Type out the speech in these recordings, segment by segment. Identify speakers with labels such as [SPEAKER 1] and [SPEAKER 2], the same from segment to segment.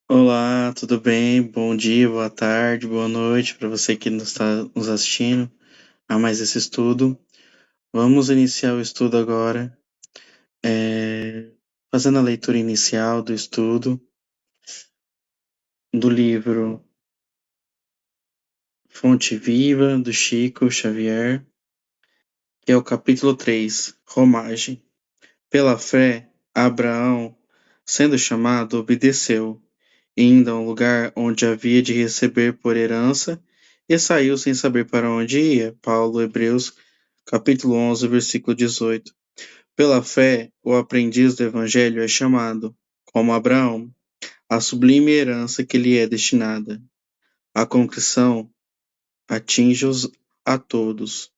[SPEAKER 1] Olá, tudo bem? Bom dia, boa tarde, boa noite para você que está nos assistindo a mais esse estudo. Vamos iniciar o estudo agora, fazendo a leitura inicial do estudo do livro Fonte Viva, do Chico Xavier, que é o capítulo 3, Romagem. Pela fé, Abraão, sendo chamado, obedeceu, indo a um lugar onde havia de receber por herança, e saiu sem saber para onde ia. Paulo, Hebreus, capítulo 11, versículo 18. Pela fé, o aprendiz do evangelho é chamado, como Abraão, à sublime herança que lhe é destinada. A concrição atinge-os a todos.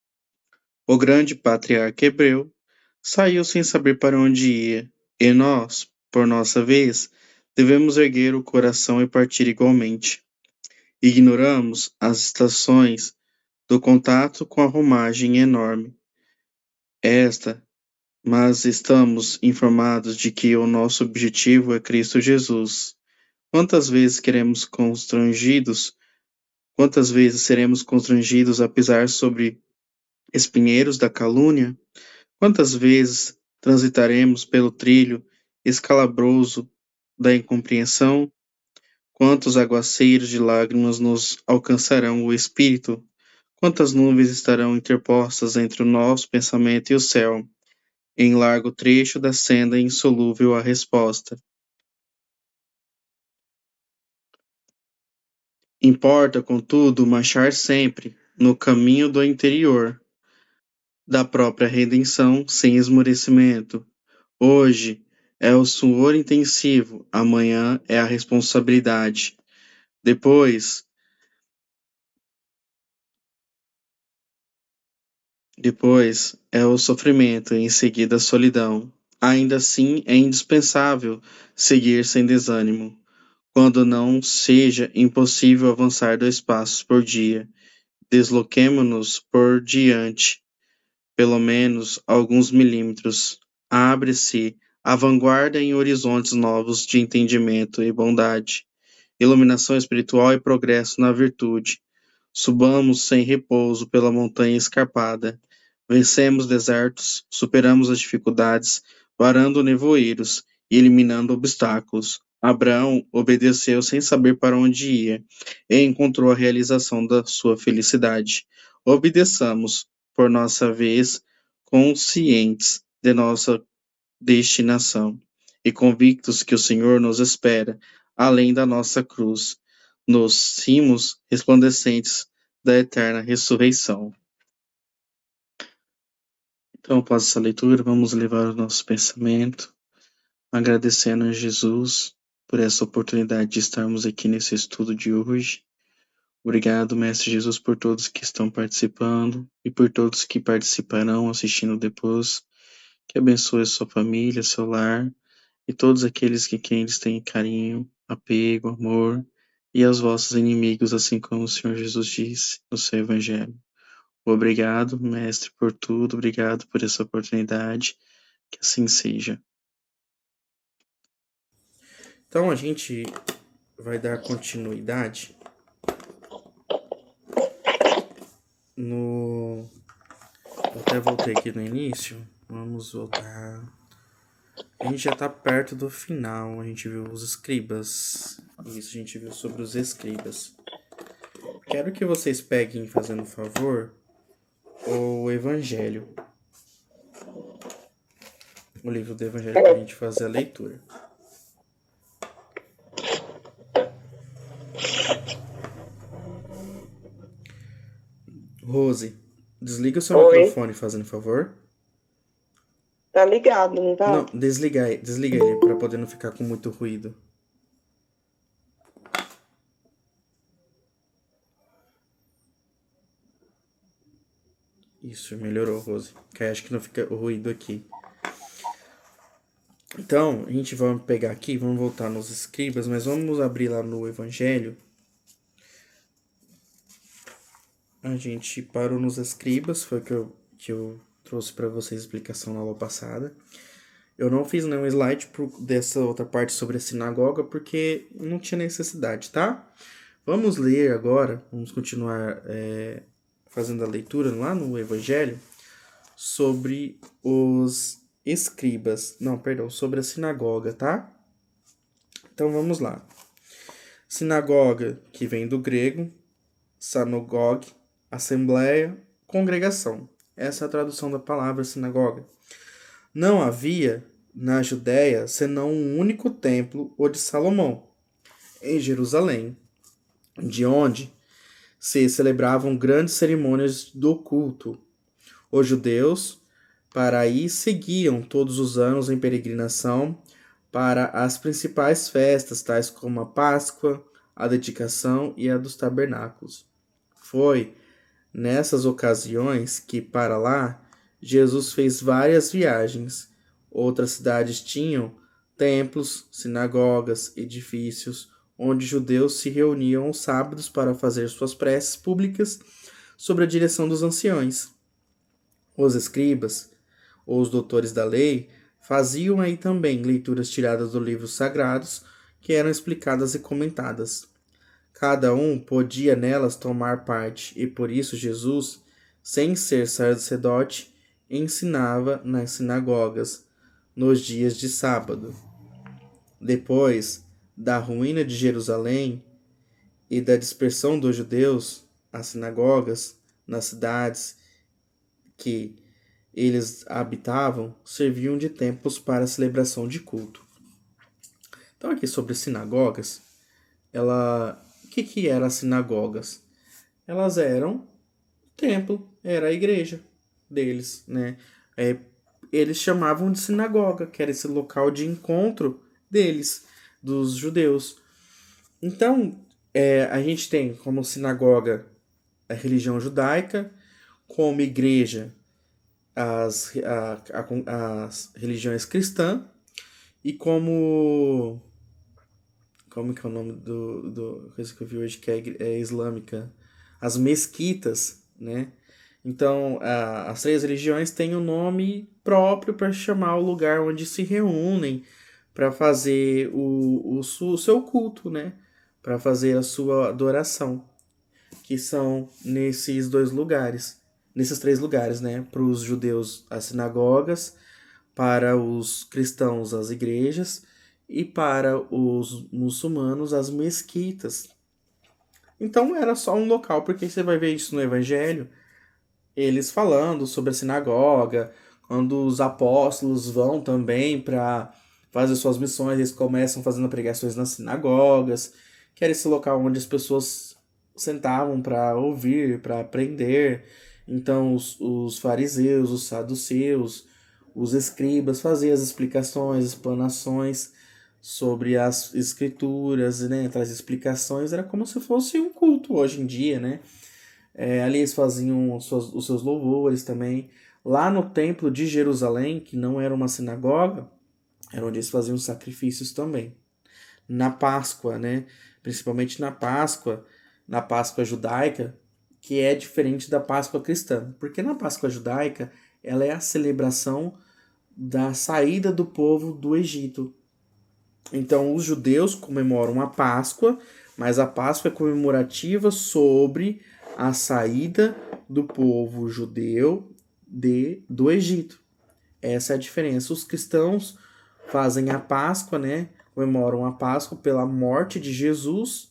[SPEAKER 1] O grande patriarca hebreu saiu sem saber para onde ia, e nós, por nossa vez, devemos erguer o coração e partir igualmente. Ignoramos as estações do contato com a romagem enorme. Esta, mas estamos informados de que o nosso objetivo é Cristo Jesus. Quantas vezes quantas vezes seremos constrangidos a pisar sobre espinheiros da calúnia? Quantas vezes transitaremos pelo trilho escalabroso da incompreensão? Quantos aguaceiros de lágrimas nos alcançarão o espírito? Quantas nuvens estarão interpostas entre o nosso pensamento e o céu? Em largo trecho da senda insolúvel a resposta. Importa, contudo, marchar sempre no caminho do interior, da própria redenção, sem esmorecimento. Hoje é o suor intensivo, amanhã é a responsabilidade. Depois, depois é o sofrimento e em seguida a solidão. Ainda assim, é indispensável seguir sem desânimo, quando não seja impossível avançar 2 passos por dia. Desloquemo-nos por diante, pelo menos alguns milímetros. Abre-se a vanguarda em horizontes novos de entendimento e bondade, iluminação espiritual e progresso na virtude. Subamos sem repouso pela montanha escarpada. Vencemos desertos, superamos as dificuldades, varando nevoeiros e eliminando obstáculos. Abraão obedeceu sem saber para onde ia e encontrou a realização da sua felicidade. Obedeçamos, por nossa vez, conscientes de nossa destinação e convictos que o Senhor nos espera além da nossa cruz, nos cimos resplandecentes da eterna ressurreição. Então, após essa leitura, vamos levar o nosso pensamento, agradecendo a Jesus por essa oportunidade de estarmos aqui nesse estudo de hoje. Obrigado, Mestre Jesus, por todos que estão participando e por todos que participarão assistindo depois. Que abençoe a sua família, seu lar e todos aqueles que quem eles têm carinho, apego, amor, e aos vossos inimigos, assim como o Senhor Jesus disse no seu Evangelho. Obrigado, Mestre, por tudo, obrigado por essa oportunidade, que assim seja. Então a gente vai dar continuidade no. Eu até voltei aqui no início, vamos voltar. A gente já está perto do final, a gente viu os escribas. Isso, a gente viu sobre os escribas. Quero que vocês peguem, fazendo um favor, o Evangelho. O livro do Evangelho para a gente fazer a leitura. Rose, desliga o seu
[SPEAKER 2] Oi,
[SPEAKER 1] microfone, fazendo um favor.
[SPEAKER 2] tá ligado, não tá?
[SPEAKER 1] Não, desliga ele para poder não ficar com muito ruído. Isso, melhorou, Rose. Que aí acho que não fica o ruído aqui. Então, a gente vai pegar aqui, vamos voltar nos escribas, mas vamos abrir lá no Evangelho. A gente parou nos escribas, foi que eu trouxe para vocês a explicação na aula passada. Eu não fiz nenhum slide dessa outra parte sobre a sinagoga porque não tinha necessidade, tá? Vamos ler agora, vamos continuar fazendo a leitura lá no Evangelho sobre os escribas. Não, perdão, sobre a sinagoga, tá? Então vamos lá. Sinagoga, que vem do grego, sinagogue, assembleia, congregação. Essa é a tradução da palavra sinagoga. Não havia na Judéia senão um único templo, o de Salomão, em Jerusalém, de onde se celebravam grandes cerimônias do culto. Os judeus, para aí, seguiam todos os anos em peregrinação para as principais festas, tais como a Páscoa, a dedicação e a dos tabernáculos. Foi nessas ocasiões que, para lá, Jesus fez várias viagens. Outras cidades tinham templos, sinagogas, edifícios, onde judeus se reuniam aos sábados para fazer suas preces públicas sob a direção dos anciões. Os escribas, ou os doutores da lei, faziam aí também leituras tiradas dos livros sagrados, que eram explicadas e comentadas. Cada um podia nelas tomar parte, e por isso Jesus, sem ser sacerdote, ensinava nas sinagogas, nos dias de sábado. Depois da ruína de Jerusalém e da dispersão dos judeus, as sinagogas nas cidades que eles habitavam serviam de templos para a celebração de culto. Então aqui sobre sinagogas, o que eram as sinagogas? Elas eram templo, era a igreja deles, né? Eles chamavam de sinagoga, que era esse local de encontro deles, dos judeus. Então, a gente tem como sinagoga a religião judaica, como igreja as religiões cristãs, e como que é o nome do coisa que eu vi hoje que é islâmica, as mesquitas, né? Então, as três religiões têm um nome próprio para chamar o lugar onde se reúnem para fazer o seu culto, né? Para fazer a sua adoração, que são nesses dois lugares, nesses três lugares, né? Para os judeus, as sinagogas, para os cristãos, as igrejas, e para os muçulmanos, as mesquitas. Então era só um local, porque você vai ver isso no Evangelho, eles falando sobre a sinagoga, quando os apóstolos vão também para fazer suas missões, eles começam fazendo pregações nas sinagogas, que era esse local onde as pessoas sentavam para ouvir, para aprender. Então os fariseus, os saduceus, os escribas faziam as explicações, explanações sobre as escrituras, né? Traz explicações, era como se fosse um culto hoje em dia, né? Ali eles faziam os seus louvores também. Lá no templo de Jerusalém, que não era uma sinagoga, era onde eles faziam sacrifícios também. Na Páscoa, né? Principalmente na Páscoa judaica, que é diferente da Páscoa cristã. Porque na Páscoa judaica, ela é a celebração da saída do povo do Egito. Então, os judeus comemoram a Páscoa, mas a Páscoa é comemorativa sobre a saída do povo judeu do Egito. Essa é a diferença. Os cristãos fazem a Páscoa, né? Comemoram a Páscoa pela morte de Jesus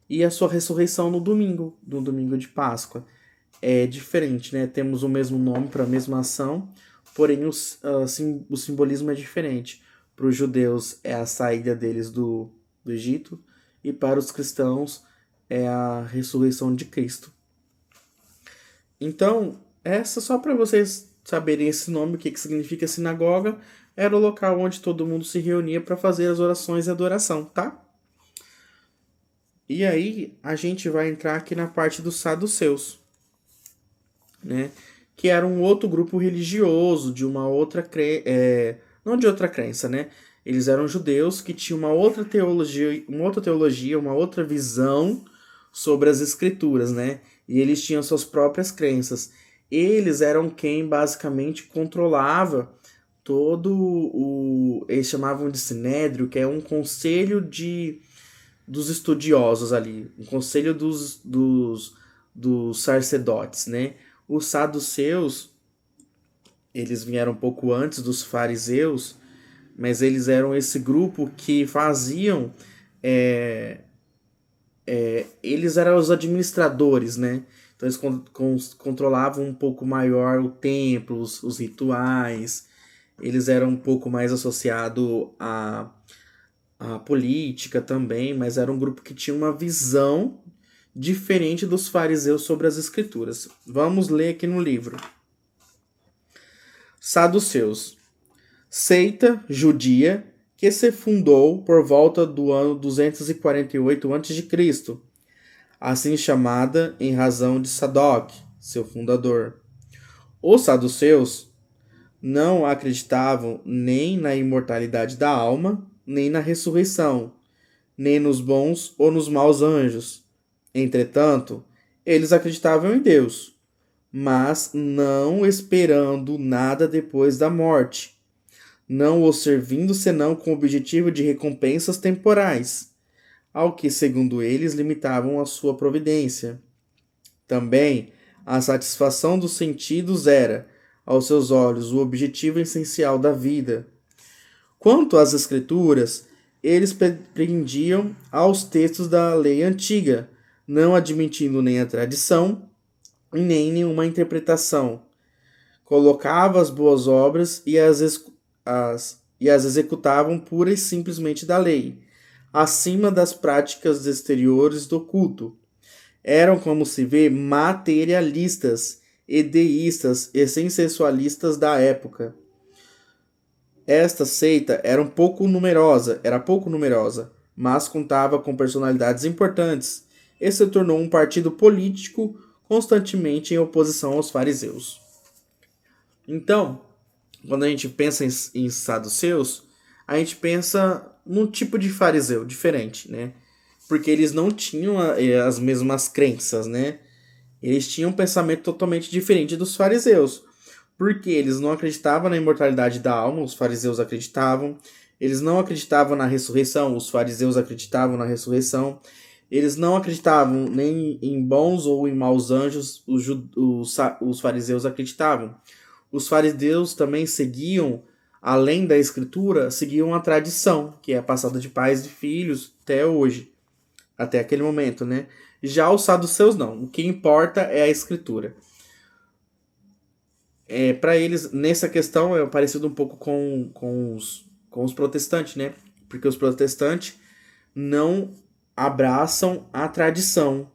[SPEAKER 1] e a sua ressurreição no domingo de Páscoa. É diferente, né? Temos o mesmo nome para a mesma ação, porém o simbolismo é diferente. Para os judeus é a saída deles do Egito, e para os cristãos é a ressurreição de Cristo. Então, essa só para vocês saberem esse nome, o que significa sinagoga, era o local onde todo mundo se reunia para fazer as orações e adoração, tá? E aí, a gente vai entrar aqui na parte dos saduceus, né? Que era um outro grupo religioso, de uma outra não de outra crença, né? Eles eram judeus que tinham uma outra teologia, uma outra visão sobre as escrituras, né? E eles tinham suas próprias crenças. Eles eram quem basicamente controlava
[SPEAKER 3] eles chamavam de sinédrio, que é um conselho dos estudiosos ali, um conselho dos sacerdotes, né? Os saduceus, eles vieram um pouco antes dos fariseus, mas eles eram esse grupo que faziam eles eram os administradores, né? Então eles controlavam um pouco maior o templo, os rituais. Eles eram um pouco mais associados à política também, mas era um grupo que tinha uma visão diferente dos fariseus sobre as escrituras. Vamos ler aqui no livro. Saduceus, seita judia que se fundou por volta do ano 248 a.C., assim chamada em razão de Sadoc, seu fundador. Os saduceus não acreditavam nem na imortalidade da alma, nem na ressurreição, nem nos bons ou nos maus anjos. Entretanto, eles acreditavam em Deus, mas não esperando nada depois da morte, não o servindo senão com o objetivo de recompensas temporais, ao que, segundo eles, limitavam a sua providência. Também, a satisfação dos sentidos era, aos seus olhos, o objetivo essencial da vida. Quanto às escrituras, eles prendiam aos textos da lei antiga, não admitindo nem a tradição, nem nenhuma interpretação. Colocava as boas obras e as executavam pura e simplesmente da lei, acima das práticas exteriores do culto. Eram, como se vê, materialistas, deístas e sensualistas da época. Esta seita era pouco numerosa, mas contava com personalidades importantes e se tornou um partido político constantemente em oposição aos fariseus. Então, quando a gente pensa em saduceus, a gente pensa num tipo de fariseu diferente, né? Porque eles não tinham as mesmas crenças, né? Eles tinham um pensamento totalmente diferente dos fariseus. Porque eles não acreditavam na imortalidade da alma, os fariseus acreditavam. Eles não acreditavam na ressurreição, os fariseus acreditavam na ressurreição. Eles não acreditavam nem em bons ou em maus anjos, os fariseus acreditavam. Os fariseus também seguiam, além da escritura, seguiam a tradição, que é passada de pais e filhos até hoje, até aquele momento, né? Já os saduceus não, o que importa é a escritura. Para eles, nessa questão, é parecido um pouco com os protestantes, né? Porque os protestantes não abraçam a tradição,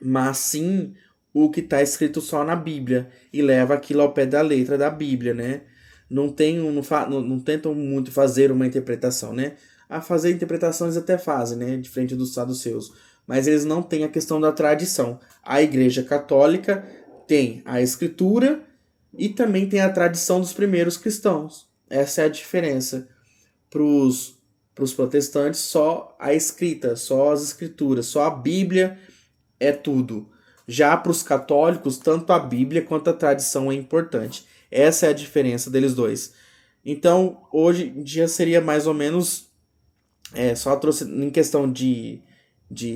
[SPEAKER 3] mas sim o que está escrito só na Bíblia e leva aquilo ao pé da letra da Bíblia, né? Não tentam muito fazer uma interpretação, né? A fazer interpretações até fazem, né? Diferente dos saduceus. Mas eles não têm a questão da tradição. A Igreja Católica tem a Escritura e também tem a tradição dos primeiros cristãos. Essa é a diferença. Para os protestantes, só a escrita, só as escrituras, só a Bíblia é tudo. Já para os católicos, tanto a Bíblia quanto a tradição é importante. Essa é a diferença deles dois. Então, hoje em dia seria mais ou menos, só trouxe em questão de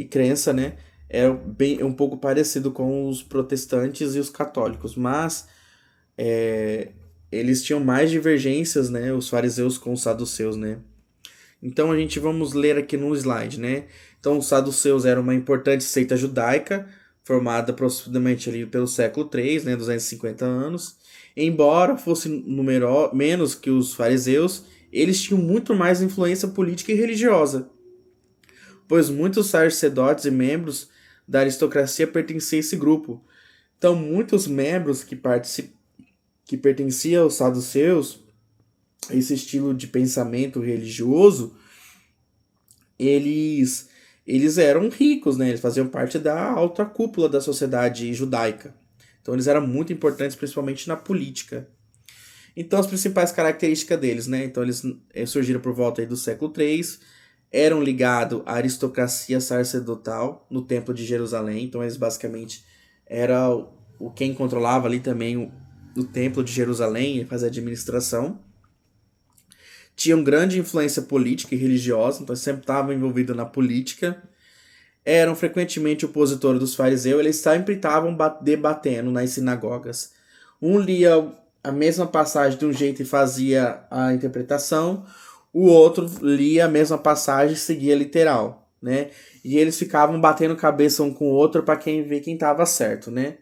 [SPEAKER 3] crença, né? É um pouco parecido com os protestantes e os católicos, mas eles tinham mais divergências, né? Os fariseus com os saduceus, né? Então a gente vamos ler aqui no slide, né? Então os saduceus eram uma importante seita judaica, formada aproximadamente ali pelo século III, né? 250 anos. Embora fosse menos que os fariseus, eles tinham muito mais influência política e religiosa, pois muitos sacerdotes e membros da aristocracia pertenciam a esse grupo. Então muitos membros que pertenciam aos saduceus, esse estilo de pensamento religioso, eles eram ricos, né? Eles faziam parte da alta cúpula da sociedade judaica. Então eles eram muito importantes, principalmente na política. Então as principais características deles, né? Então eles surgiram por volta aí do século III, eram ligados à aristocracia sacerdotal no Templo de Jerusalém. Então eles basicamente eram quem controlava ali também o Templo de Jerusalém e fazia a administração. tinham grande influência política e religiosa, então sempre estavam envolvidos na política, eram frequentemente opositores dos fariseus, eles sempre estavam debatendo nas sinagogas. Um lia a mesma passagem de um jeito e fazia a interpretação, o outro lia a mesma passagem e seguia literal, né? E eles ficavam batendo cabeça um com o outro para quem ver quem estava certo, né?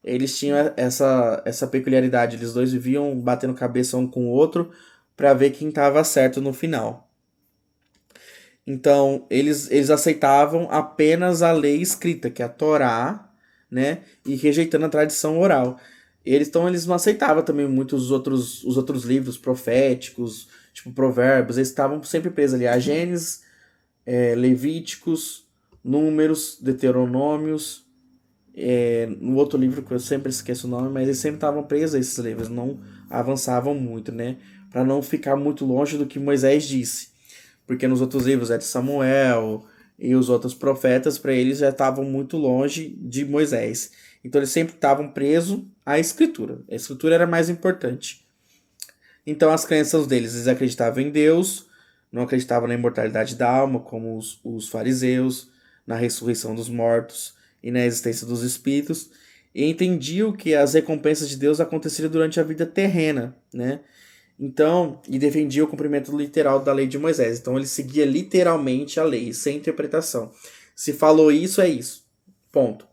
[SPEAKER 3] Eles tinham essa peculiaridade, eles dois viviam batendo cabeça um com o outro para ver quem estava certo no final. Então, eles aceitavam apenas a lei escrita, que é a Torá, né? E rejeitando a tradição oral. Então, eles não aceitavam também muito os outros livros proféticos, tipo Provérbios. Eles estavam sempre presos ali a Gênesis, Levíticos, Números, Deuteronômios. No outro livro que eu sempre esqueço o nome, mas eles sempre estavam presos a esses livros, não avançavam muito, né? Para não ficar muito longe do que Moisés disse. Porque nos outros livros é de Samuel e os outros profetas, para eles já estavam muito longe de Moisés. Então eles sempre estavam presos à escritura. A escritura era mais importante. Então as crenças deles, eles acreditavam em Deus, não acreditavam na imortalidade da alma, como os fariseus, na ressurreição dos mortos e na existência dos espíritos, e entendiam que as recompensas de Deus aconteceriam durante a vida terrena, né? Então, e defendia o cumprimento literal da lei de Moisés. Então ele seguia literalmente a lei, sem interpretação. Se falou isso, é isso. Ponto.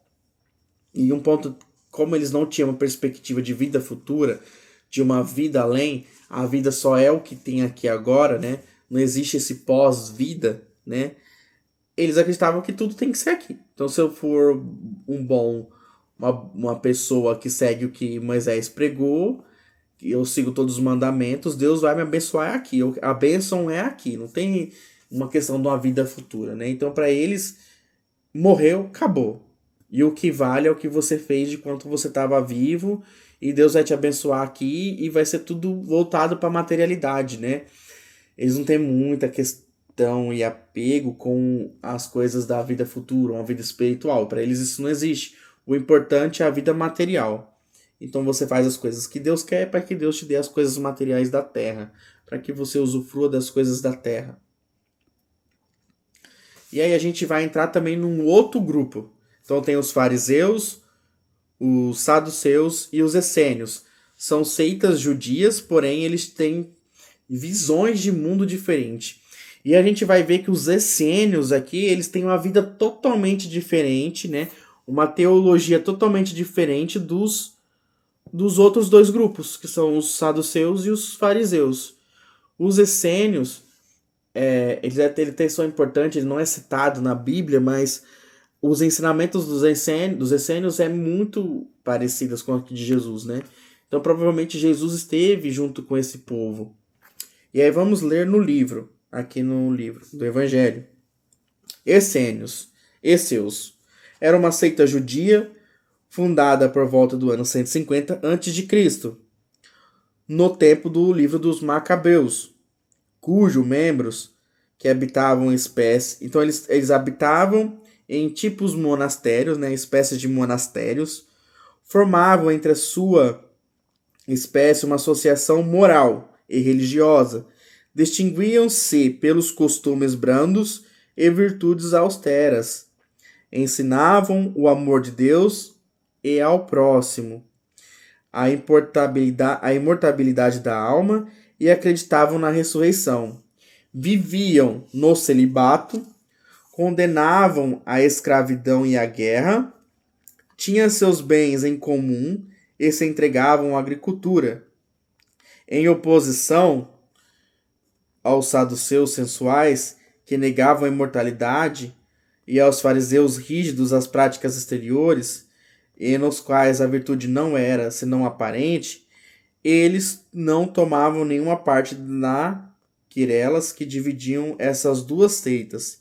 [SPEAKER 3] E um ponto, como eles não tinham uma perspectiva de vida futura, de uma vida além, a vida só é o que tem aqui agora, né? Não existe esse pós-vida, né? Eles acreditavam que tudo tem que ser aqui. Então, se eu for uma pessoa que segue o que Moisés pregou, eu sigo todos os mandamentos, Deus vai me abençoar aqui. A bênção é aqui, não tem uma questão de uma vida futura, né? Então, para eles, morreu, acabou. E o que vale é o que você fez de quanto você estava vivo, e Deus vai te abençoar aqui, e vai ser tudo voltado para a materialidade, né? Eles não têm muita questão e apego com as coisas da vida futura, uma vida espiritual. Para eles isso não existe. O importante é a vida material. Então você faz as coisas que Deus quer para que Deus te dê as coisas materiais da terra, para que você usufrua das coisas da terra. E aí a gente vai entrar também num outro grupo. Então tem os fariseus, os saduceus e os essênios. São seitas judias, porém eles têm visões de mundo diferente. E a gente vai ver que os essênios aqui, eles têm uma vida totalmente diferente, né? Uma teologia totalmente diferente dos outros dois grupos, que são os saduceus e os fariseus. Os essênios, ele tem só importante, ele não é citado na Bíblia, mas os ensinamentos dos essênios é muito parecidos com o de Jesus, né? Então provavelmente Jesus esteve junto com esse povo. E aí vamos ler no livro, aqui no livro do Evangelho. Essênios, Esseus, era uma seita judia fundada por volta do ano 150 a.C., no tempo do livro dos Macabeus, cujos membros que habitavam espécies... Então eles habitavam em tipos monastérios, né, espécies de monastérios, formavam entre a sua espécie uma associação moral e religiosa, distinguiam-se pelos costumes brandos e virtudes austeras, ensinavam o amor de Deus e ao próximo, a imortalidade da alma e acreditavam na ressurreição. Viviam no celibato, condenavam a escravidão e a guerra, tinham seus bens em comum e se entregavam à agricultura. Em oposição aos saduceus sensuais, que negavam a imortalidade, e aos fariseus rígidos às práticas exteriores, e nos quais a virtude não era senão aparente, eles não tomavam nenhuma parte na querelas que dividiam essas duas seitas.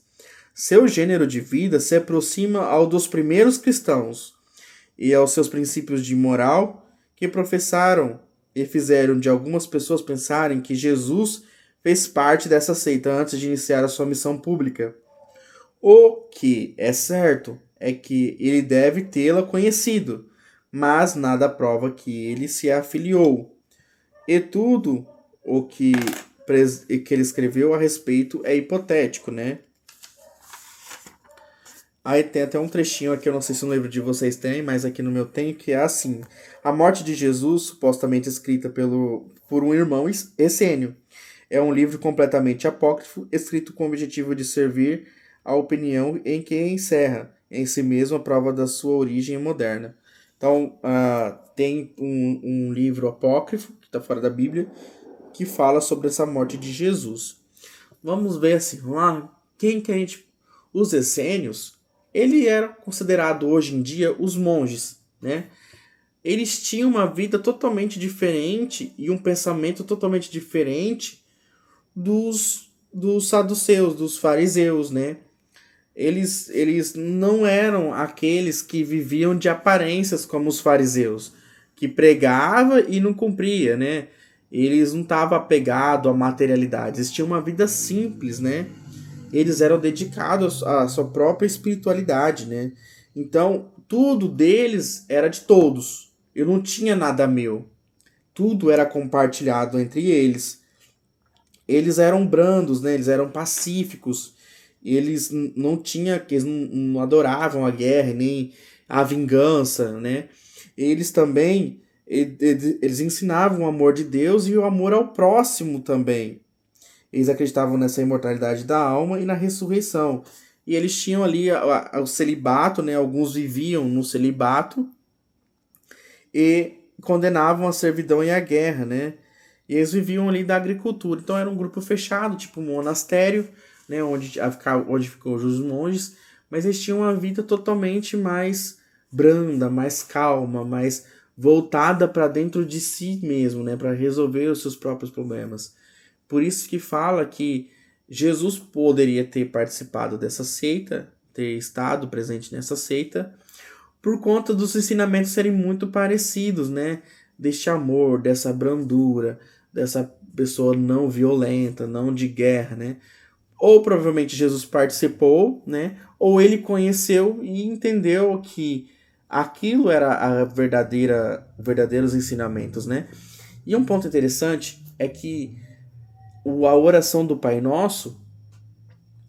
[SPEAKER 3] Seu gênero de vida se aproxima ao dos primeiros cristãos e aos seus princípios de moral que professaram e fizeram de algumas pessoas pensarem que Jesus fez parte dessa seita antes de iniciar a sua missão pública. O que é certo é que ele deve tê-la conhecido, mas nada prova que ele se afiliou. E tudo o que que ele escreveu a respeito é hipotético, né? Aí tem até um trechinho aqui, eu não sei se no livro de vocês tem, mas aqui no meu tem, que é assim: A morte de Jesus, supostamente escrita por um irmão essênio. É um livro completamente apócrifo, escrito com o objetivo de servir a opinião em que encerra em si mesmo a prova da sua origem moderna. Então, tem um livro apócrifo, que está fora da Bíblia, que fala sobre essa morte de Jesus. Vamos ver assim, quem que a gente... Os essênios, ele era considerado hoje em dia os monges, né? Eles tinham uma vida totalmente diferente e um pensamento totalmente diferente dos saduceus, dos fariseus, né? Eles não eram aqueles que viviam de aparências como os fariseus, que pregava e não cumpria, né? Eles não estavam apegados à materialidade, eles tinham uma vida simples, né? Eles eram dedicados à sua própria espiritualidade, né? Então, tudo deles era de todos. Eu não tinha nada meu. Tudo era compartilhado entre eles. Eles eram brandos, né? Eles eram pacíficos. Eles eles não adoravam a guerra nem a vingança, né? Eles também eles ensinavam o amor de Deus e o amor ao próximo também. Eles acreditavam nessa imortalidade da alma e na ressurreição. E eles tinham ali o celibato, né? Alguns viviam no celibato e condenavam a servidão e a guerra, né? E eles viviam ali da agricultura. Então era um grupo fechado, tipo um monastério, né? Onde ficou os monges. Mas eles tinham uma vida totalmente mais branda, mais calma, mais voltada para dentro de si mesmo, né? Para resolver os seus próprios problemas. Por isso que fala que Jesus poderia ter participado dessa seita, ter estado presente nessa seita, por conta dos ensinamentos serem muito parecidos, né? Deste amor, dessa brandura, dessa pessoa não violenta, não de guerra, né? Ou provavelmente Jesus participou, né? Ou ele conheceu e entendeu que aquilo era verdadeiros ensinamentos, né? E um ponto interessante é que a oração do Pai Nosso,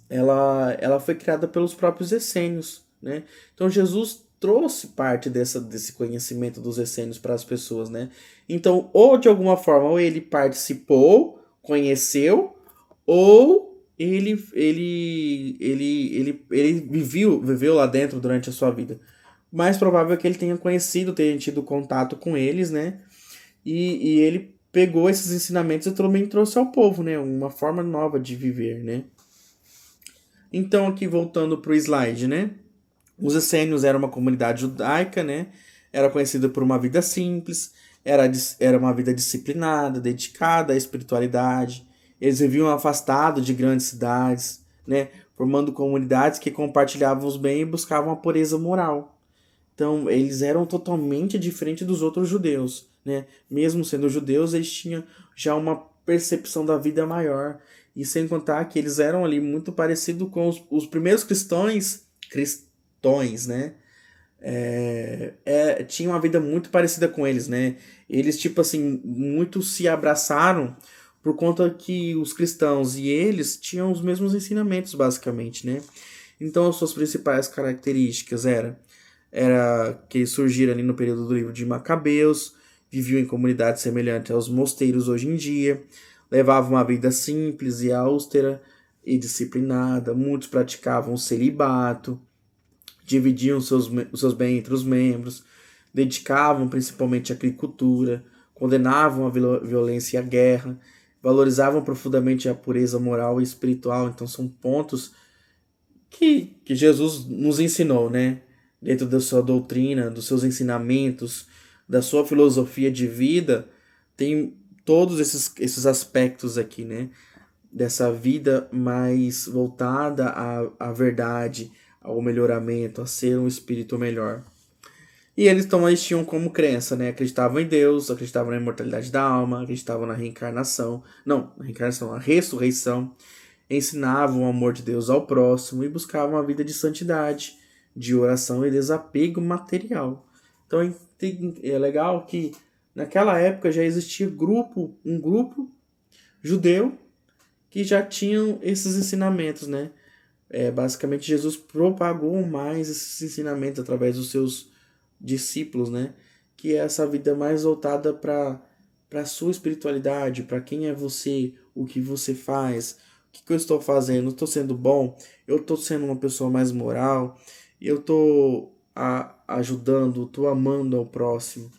[SPEAKER 3] ela foi criada pelos próprios essênios, né? Então Jesus trouxe parte desse conhecimento dos essênios para as pessoas, né? Então, ou de alguma forma, ou ele participou, conheceu, ou ele viveu lá dentro durante a sua vida. O mais provável é que ele tenha conhecido, tenha tido contato com eles, né? E ele pegou esses ensinamentos e também trouxe ao povo, né? Uma forma nova de viver, né? Então, aqui voltando para o slide, né? Os essênios eram uma comunidade judaica, né? Era conhecida por uma vida simples, era uma vida disciplinada, dedicada à espiritualidade. Eles viviam afastados de grandes cidades, né? Formando comunidades que compartilhavam os bens e buscavam a pureza moral. Então, eles eram totalmente diferentes dos outros judeus, né? Mesmo sendo judeus, eles tinham já uma percepção da vida maior. E sem contar que eles eram ali muito parecidos com os primeiros cristãos, né? Tinham uma vida muito parecida com eles, né? Eles, tipo assim, muito se abraçaram por conta que os cristãos e eles tinham os mesmos ensinamentos, basicamente, né? Então, as suas principais características era que surgiram ali no período do livro de Macabeus, viviam em comunidades semelhantes aos mosteiros hoje em dia, levavam uma vida simples e austera e disciplinada, muitos praticavam o celibato, dividiam os seus bens entre os membros, dedicavam principalmente à agricultura, condenavam a violência e a guerra, valorizavam profundamente a pureza moral e espiritual. Então são pontos que Jesus nos ensinou, né? Dentro da sua doutrina, dos seus ensinamentos, da sua filosofia de vida, tem todos esses aspectos aqui, né? Dessa vida mais voltada à verdade, ao melhoramento, a ser um espírito melhor. E eles tinham como crença, né? Acreditavam em Deus, acreditavam na imortalidade da alma, acreditavam na reencarnação. Não, na reencarnação, na ressurreição. Ensinavam o amor de Deus ao próximo e buscavam uma vida de santidade, de oração e desapego material. Então é legal que naquela época já existia um grupo judeu que já tinham esses ensinamentos, né? Basicamente, Jesus propagou mais esses ensinamentos através dos seus discípulos, né? Que é essa vida mais voltada para a sua espiritualidade, para quem é você, o que você faz, o que eu estou fazendo, estou sendo bom, eu estou sendo uma pessoa mais moral, eu estou ajudando, estou amando ao próximo.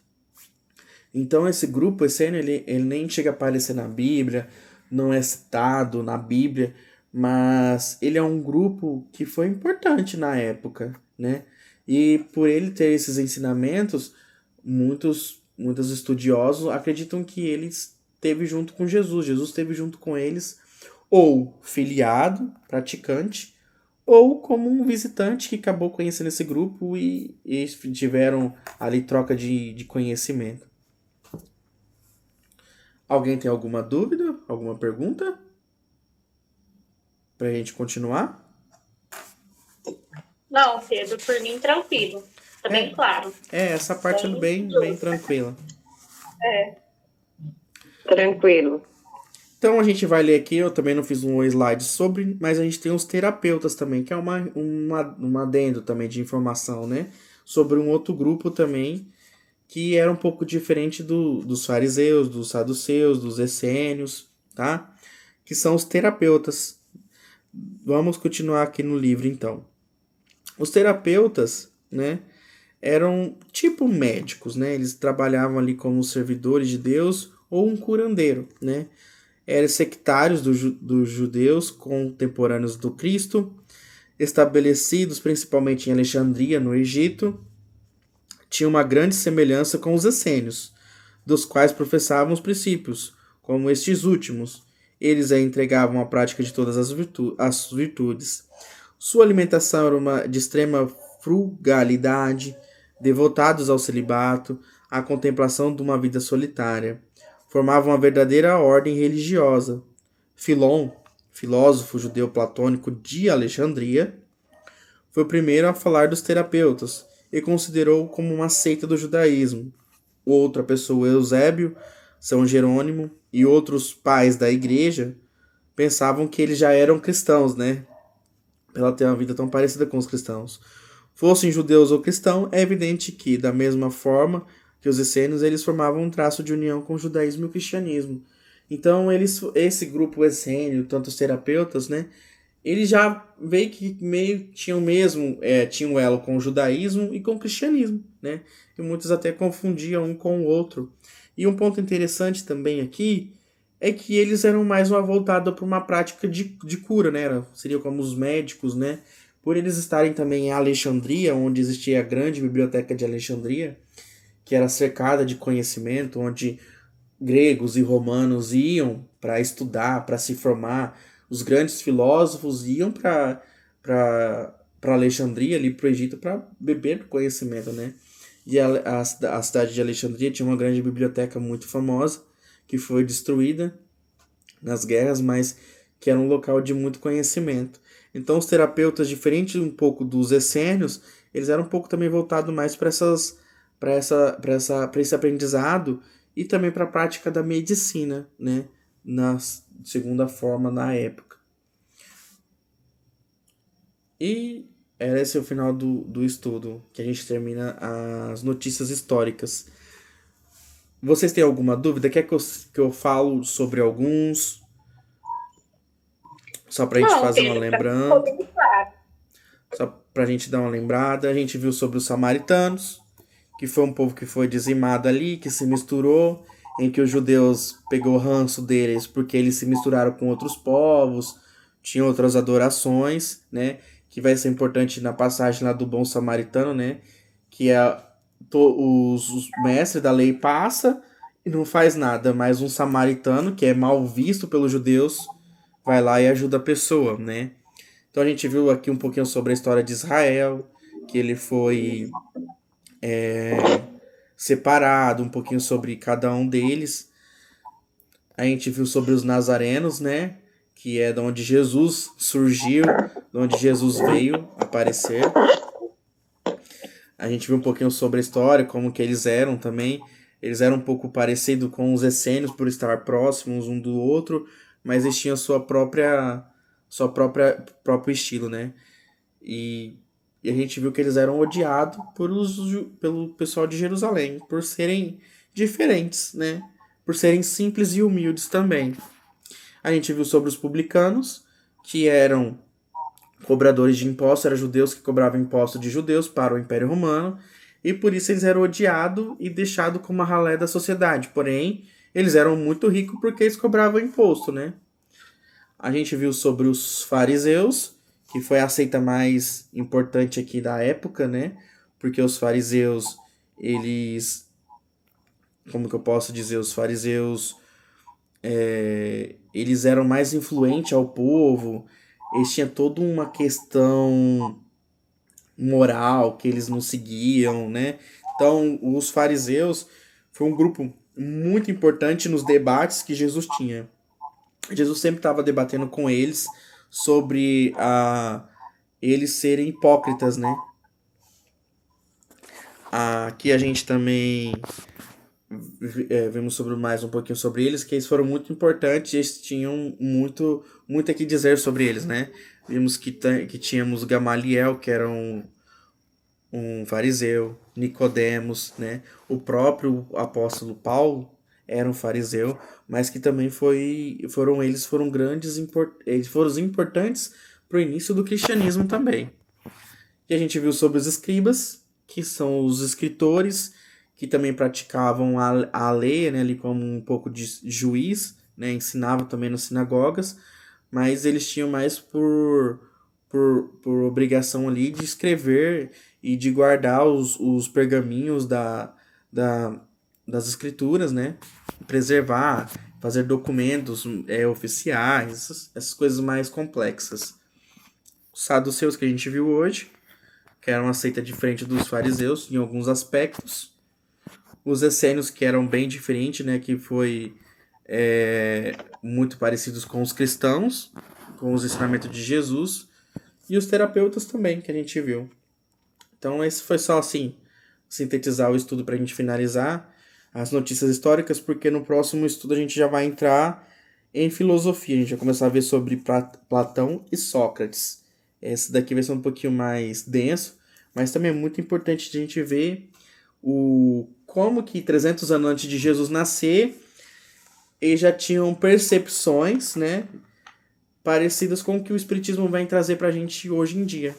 [SPEAKER 3] Então esse grupo, esse ano, ele nem chega a aparecer na Bíblia, não é citado na Bíblia, mas ele é um grupo que foi importante na época, né? E por ele ter esses ensinamentos, muitos estudiosos acreditam que ele esteve junto com Jesus. Jesus esteve junto com eles, ou filiado, praticante, ou como um visitante que acabou conhecendo esse grupo e tiveram ali troca de conhecimento. Alguém tem alguma dúvida? Alguma pergunta? Pra gente continuar?
[SPEAKER 4] Não, Pedro, por mim tranquilo. Tá bem claro.
[SPEAKER 3] Essa parte é bem tranquila.
[SPEAKER 2] Tranquilo.
[SPEAKER 3] Então a gente vai ler aqui, eu também não fiz um slide sobre, mas a gente tem os terapeutas também, que é um adendo também de informação, né? Sobre um outro grupo também, que era um pouco diferente dos fariseus, dos saduceus, dos essênios, tá? Que são os terapeutas. Vamos continuar aqui no livro, então. Os terapeutas, né, eram tipo médicos, né? Eles trabalhavam ali como servidores de Deus ou um curandeiro, né? Eram sectários dos judeus contemporâneos do Cristo, estabelecidos principalmente em Alexandria, no Egito. Tinha uma grande semelhança com os essênios, dos quais professavam os princípios, como estes últimos. Eles entregavam a prática de todas as virtudes. Sua alimentação era de extrema frugalidade, devotados ao celibato, à contemplação de uma vida solitária. Formavam uma verdadeira ordem religiosa. Filon, filósofo judeu platônico de Alexandria, foi o primeiro a falar dos terapeutas e considerou como uma seita do judaísmo. Outra pessoa, Eusébio, São Jerônimo e outros pais da igreja pensavam que eles já eram cristãos, né? Pela ter uma vida tão parecida com os cristãos. Fossem judeus ou cristãos, é evidente que, da mesma forma que os essênios, eles formavam um traço de união com o judaísmo e o cristianismo. Então, esse grupo essênio, tanto os terapeutas, né? Eles já veio que meio tinham tinham um elo com o judaísmo e com o cristianismo, né? E muitos até confundiam um com o outro. E um ponto interessante também aqui é que eles eram mais voltados para uma prática de cura, né? Seriam como os médicos, né? Por eles estarem também em Alexandria, onde existia a grande biblioteca de Alexandria, que era cercada de conhecimento, onde gregos e romanos iam para estudar, para se formar. Os grandes filósofos iam para Alexandria, ali para o Egito, para beber do conhecimento, né? E a cidade de Alexandria tinha uma grande biblioteca muito famosa, que foi destruída nas guerras, mas que era um local de muito conhecimento. Então os terapeutas, diferente um pouco dos essênios, eles eram um pouco também voltados mais para esse aprendizado e também para a prática da medicina, né? Na segunda forma na época. E esse é o final do estudo, que a gente termina as notícias históricas. Vocês têm alguma dúvida? Quer que eu falo sobre alguns? Só pra gente fazer uma lembrança. Só pra gente dar uma lembrada. A gente viu sobre os samaritanos, que foi um povo que foi dizimado ali, que se misturou, em que os judeus pegou o ranço deles porque eles se misturaram com outros povos, tinham outras adorações, né? Que vai ser importante na passagem lá do bom samaritano, né? Que os mestres da lei passa e não faz nada, mas um samaritano, que é mal visto pelos judeus, vai lá e ajuda a pessoa, né? Então a gente viu aqui um pouquinho sobre a história de Israel, que ele foi separado, um pouquinho sobre cada um deles. A gente viu sobre os nazarenos, né? Que é de onde Jesus surgiu, de onde Jesus veio aparecer. A gente viu um pouquinho sobre a história, como que eles eram também. Eles eram um pouco parecidos com os essênios por estar próximos um do outro, mas eles tinham próprio estilo, né? E a gente viu que eles eram odiados pelo pessoal de Jerusalém, por serem diferentes, né? Por serem simples e humildes também. A gente viu sobre os publicanos, que eram cobradores de impostos, eram judeus que cobravam impostos de judeus para o Império Romano, e por isso eles eram odiados e deixados como a ralé da sociedade. Porém, eles eram muito ricos porque eles cobravam imposto, né? A gente viu sobre os fariseus, que foi a seita mais importante aqui da época, né? Porque os fariseus, eles... Como que eu posso dizer? Os fariseus, eles eram mais influentes ao povo, eles tinham toda uma questão moral que eles não seguiam, né? Então, os fariseus foi um grupo muito importante nos debates que Jesus tinha. Jesus sempre estava debatendo com eles sobre eles serem hipócritas, né? Aqui a gente também vimos sobre mais um pouquinho sobre eles, que eles foram muito importantes, eles tinham muito a que dizer sobre eles, né? Vimos que tínhamos Gamaliel, que era um fariseu, Nicodemos, né? O próprio apóstolo Paulo era um fariseu, mas que também foram grandes, eles foram os importantes para o início do cristianismo também. E a gente viu sobre os escribas, que são os escritores, que também praticavam a lei, né, ali como um pouco de juiz, né, ensinavam também nas sinagogas, mas eles tinham mais por obrigação ali de escrever e de guardar os pergaminhos das escrituras, né, preservar, fazer documentos oficiais, essas coisas mais complexas. Os saduceus que a gente viu hoje, que eram uma seita diferente dos fariseus em alguns aspectos. Os essênios, que eram bem diferentes, né, que foi muito parecidos com os cristãos, com os ensinamentos de Jesus. E os terapeutas também, que a gente viu. Então, esse foi só, assim, sintetizar o estudo para a gente finalizar as notícias históricas, porque no próximo estudo a gente já vai entrar em filosofia. A gente vai começar a ver sobre Platão e Sócrates. Esse daqui vai ser um pouquinho mais denso, mas também é muito importante a gente ver como que 300 anos antes de Jesus nascer, eles já tinham percepções, né, parecidas com o que o Espiritismo vai trazer pra gente hoje em dia.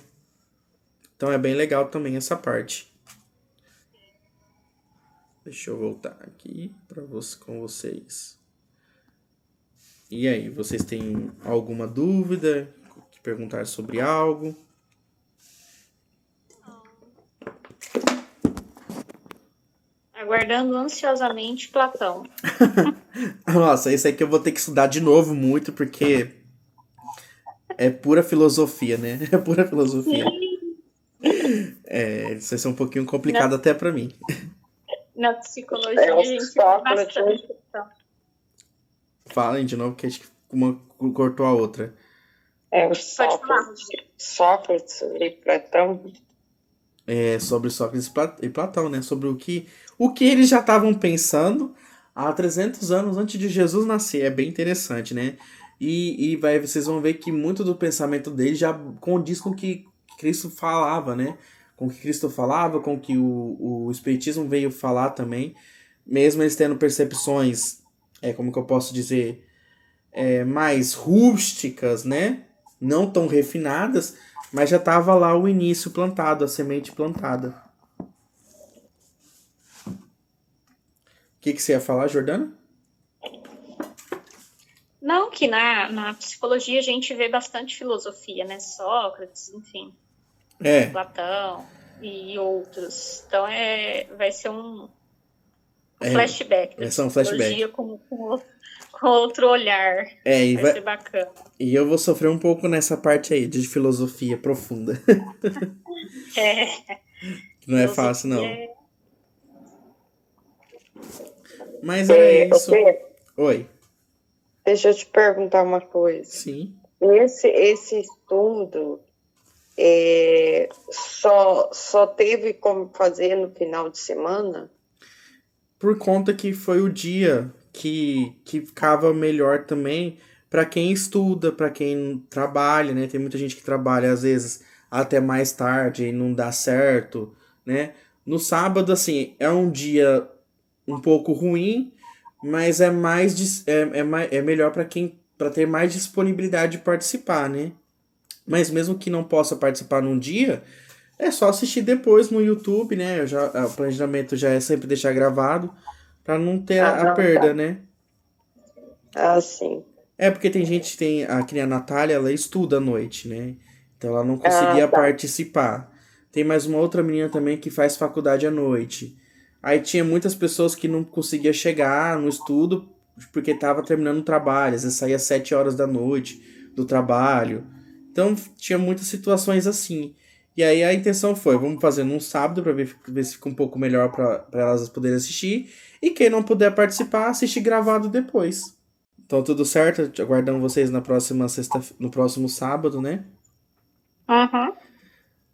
[SPEAKER 3] Então é bem legal também essa parte. Deixa eu voltar aqui com vocês. E aí, vocês têm alguma dúvida? Perguntar sobre algo?
[SPEAKER 4] Aguardando ansiosamente Platão.
[SPEAKER 3] Nossa, esse aqui eu vou ter que estudar de novo muito, porque é pura filosofia, né? É pura filosofia. Isso vai ser um pouquinho complicado até pra mim.
[SPEAKER 4] Na psicologia a gente fala bastante. Então.
[SPEAKER 3] Falem de novo, que acho que uma cortou a outra.
[SPEAKER 2] O Sócrates e Platão.
[SPEAKER 3] Sobre Sócrates e Platão, né? Sobre o que eles já estavam pensando há 300 anos antes de Jesus nascer. É bem interessante, né? E vocês vão ver que muito do pensamento deles já condiz com o que Cristo falava, né? Com o que Cristo falava, com o que o Espiritismo veio falar também. Mesmo eles tendo percepções, como que eu posso dizer, mais rústicas, né? Não tão refinadas, mas já estava lá o início plantado, a semente plantada. O que você ia falar, Jordana?
[SPEAKER 4] Não, que na psicologia a gente vê bastante filosofia, né? Sócrates, enfim. Platão e outros. Então vai ser um flashback.
[SPEAKER 3] Vai ser um flashback.
[SPEAKER 4] Com outro olhar. Vai ser bacana.
[SPEAKER 3] E eu vou sofrer um pouco nessa parte aí de filosofia profunda. Não é fácil, não. Mas é isso. Oi.
[SPEAKER 2] Deixa eu te perguntar uma coisa.
[SPEAKER 3] Sim.
[SPEAKER 2] Esse estudo só teve como fazer no final de semana?
[SPEAKER 3] Por conta que foi o dia que ficava melhor também para quem estuda, para quem trabalha, né? Tem muita gente que trabalha às vezes até mais tarde e não dá certo, né? No sábado, assim, é um dia um pouco ruim, mas é melhor para quem para ter mais disponibilidade de participar, né? Mas mesmo que não possa participar num dia, é só assistir depois no YouTube, né? O planejamento já é sempre deixar gravado para não ter a perda,
[SPEAKER 2] tá.
[SPEAKER 3] né?
[SPEAKER 2] Ah, sim.
[SPEAKER 3] É porque tem gente, que nem a Natália, ela estuda à noite, né? Então ela não conseguia
[SPEAKER 2] Tá.
[SPEAKER 3] participar. Tem mais uma outra menina também que faz faculdade à noite. Aí tinha muitas pessoas que não conseguia chegar no estudo porque estava terminando o trabalho, às vezes saía 7 horas da noite do trabalho. Então tinha muitas situações assim. E aí a intenção foi, vamos fazer num sábado para ver se fica um pouco melhor para elas poderem assistir. E quem não puder participar, assiste gravado depois. Então tudo certo? Aguardamos vocês na próxima no próximo sábado, né?
[SPEAKER 4] Uhum.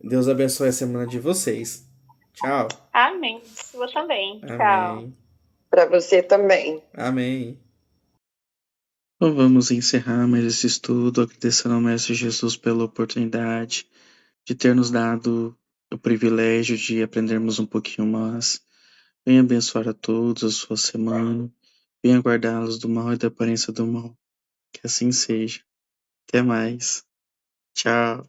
[SPEAKER 3] Deus abençoe a semana de vocês. Tchau.
[SPEAKER 4] Amém. Sua também.
[SPEAKER 3] Amém.
[SPEAKER 4] Tchau.
[SPEAKER 2] Para você também.
[SPEAKER 3] Amém.
[SPEAKER 1] Então vamos encerrar mais esse estudo, agradecendo ao Mestre Jesus pela oportunidade de ter nos dado o privilégio de aprendermos um pouquinho mais. Venha abençoar a todos a sua semana. Venha guardá-los do mal e da aparência do mal. Que assim seja. Até mais. Tchau.